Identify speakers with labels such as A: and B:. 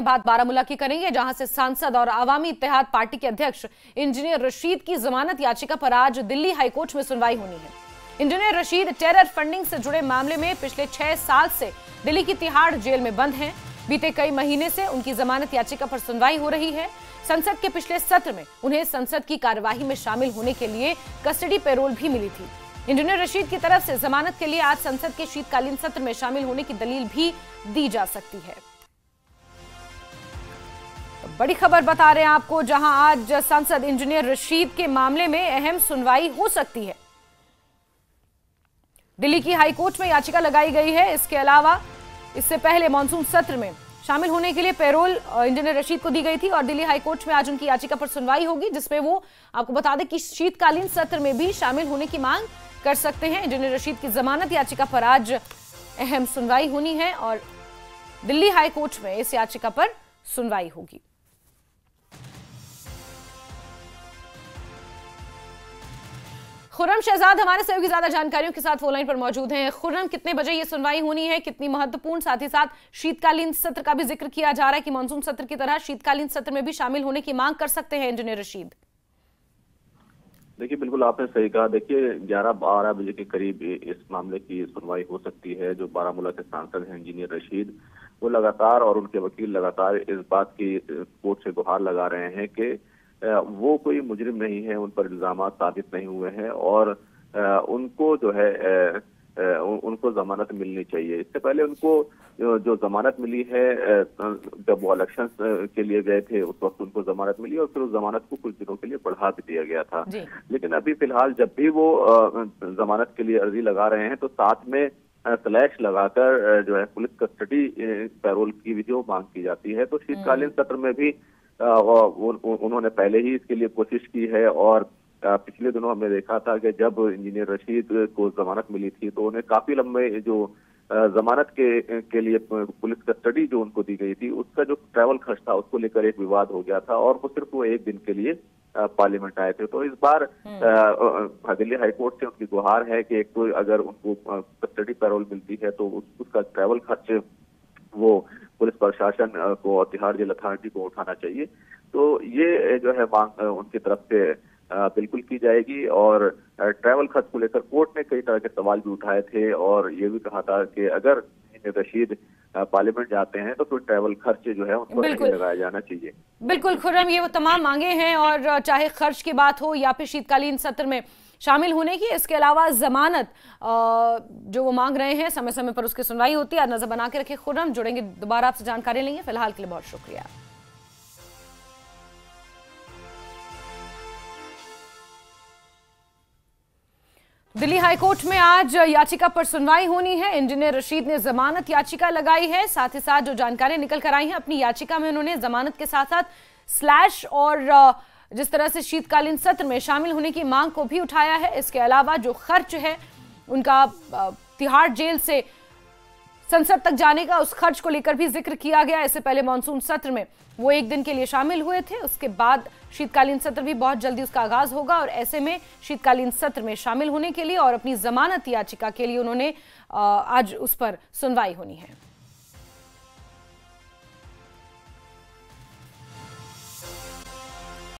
A: में बात बारामूला की करेंगे, जहां से सांसद और अवामी इत्तेहाद पार्टी के अध्यक्ष इंजीनियर रशीद की जमानत याचिका पर आज दिल्ली हाईकोर्ट में सुनवाई होनी है। इंजीनियर रशीद टेरर फंडिंग से जुड़े मामले में पिछले 6 साल से दिल्ली की तिहाड़ जेल में बंद हैं। बीते कई महीने से उनकी जमानत याचिका पर सुनवाई हो रही है। संसद के पिछले सत्र में उन्हें संसद की कार्यवाही में शामिल होने के लिए कस्टडी पैरोल भी मिली थी। इंजीनियर रशीद की तरफ से जमानत के लिए आज संसद के शीतकालीन सत्र में शामिल होने की दलील भी दी जा सकती है। तो बड़ी खबर बता रहे हैं आपको, जहां आज सांसद इंजीनियर रशीद के मामले में अहम सुनवाई हो सकती है। दिल्ली की हाईकोर्ट में याचिका लगाई गई है। इसके अलावा इससे पहले मॉनसून सत्र में शामिल होने के लिए पैरोल इंजीनियर रशीद को दी गई थी और दिल्ली हाईकोर्ट में आज उनकी याचिका पर सुनवाई होगी, जिसमें वो आपको बता दें कि शीतकालीन सत्र में भी शामिल होने की मांग कर सकते हैं। इंजीनियर रशीद की जमानत याचिका पर आज अहम सुनवाई होनी है और दिल्ली हाईकोर्ट में इस याचिका पर सुनवाई होगी। खुर्रम शहजाद हमारे सहयोगी ज्यादा जानकारियों के साथ फोन लाइन पर मौजूद हैं। खुर्रम, कितने बजे ये सुनवाई होनी है, कितनी महत्वपूर्ण, साथ ही साथ शीतकालीन सत्र का भी जिक्र किया जा रहा है कि मानसून सत्र की तरह शीतकालीन सत्र में भी शामिल होने की मांग कर सकते हैं इंजीनियर रशीद?
B: देखिए, बिल्कुल आपने सही कहा। देखिए, 11-12 बजे के करीब इस मामले की सुनवाई हो सकती है। जो बारामूला के सांसद हैं इंजीनियर रशीद, वो लगातार और उनके वकील लगातार इस बात की कोर्ट से गुहार लगा रहे हैं कि वो कोई मुजरिम नहीं है, उन पर इल्जाम साबित नहीं हुए हैं और उनको जो है उनको जमानत मिलनी चाहिए। इससे पहले उनको जो जमानत मिली है, जब वो इलेक्शन के लिए गए थे उस वक्त उनको जमानत मिली और फिर उस जमानत को कुछ दिनों के लिए बढ़ा भी दिया गया था। लेकिन अभी फिलहाल जब भी वो जमानत के लिए अर्जी लगा रहे हैं तो साथ में स्लैश लगाकर जो है पुलिस कस्टडी पैरोल की भी जो मांग की जाती है। तो शीतकालीन सत्र में भी उन्होंने पहले ही इसके लिए कोशिश की है और पिछले दिनों हमने देखा था कि जब इंजीनियर रशीद को जमानत मिली थी तो उन्हें काफी लंबे जो जमानत के लिए पुलिस कस्टडी जो उनको दी गई थी उसका जो ट्रैवल खर्च था उसको लेकर एक विवाद हो गया था और वो सिर्फ वो एक दिन के लिए पार्लियामेंट आए थे। तो इस बार दिल्ली हाईकोर्ट से उनकी गुहार है कि एक तो अगर उनको कस्टडी पैरोल मिलती है तो उसका ट्रैवल खर्च वो पुलिस प्रशासन को और तिहाड़ जेल अथॉरिटी को उठाना चाहिए। तो ये जो है मांग उनकी तरफ से बिल्कुल की जाएगी और ट्रैवल खर्च को लेकर कोर्ट ने कई तरह के सवाल भी उठाए थे और ये भी कहा था कि अगर रशीद पार्लियामेंट जाते हैं तो फिर ट्रैवल खर्च जो है उनको लगाया जाना चाहिए।
A: बिल्कुल खुर्रम, ये वो तमाम मांगे हैं और चाहे खर्च की बात हो या फिर शीतकालीन सत्र में शामिल होने की, इसके अलावा जमानत जो वो मांग रहे हैं समय समय पर उसकी सुनवाई होती है। नजर बना के रखे खुर्रम, जुड़ेंगे दोबारा आपसे जानकारी लेंगे। फिलहाल के लिए बहुत शुक्रिया। दिल्ली हाईकोर्ट में आज याचिका पर सुनवाई होनी है। इंजीनियर रशीद ने जमानत याचिका लगाई है। साथ ही साथ जो जानकारी निकल कर आई है अपनी याचिका में, उन्होंने जमानत के साथ साथ स्लैश और जिस तरह से शीतकालीन सत्र में शामिल होने की मांग को भी उठाया है। इसके अलावा जो खर्च है उनका तिहाड़ जेल से संसद तक जाने का, उस खर्च को लेकर भी जिक्र किया गया। इससे पहले मॉनसून सत्र में वो एक दिन के लिए शामिल हुए थे। उसके बाद शीतकालीन सत्र भी बहुत जल्दी उसका आगाज होगा और ऐसे में शीतकालीन सत्र में शामिल होने के लिए और अपनी जमानत याचिका के लिए उन्होंने आज उस पर सुनवाई होनी है।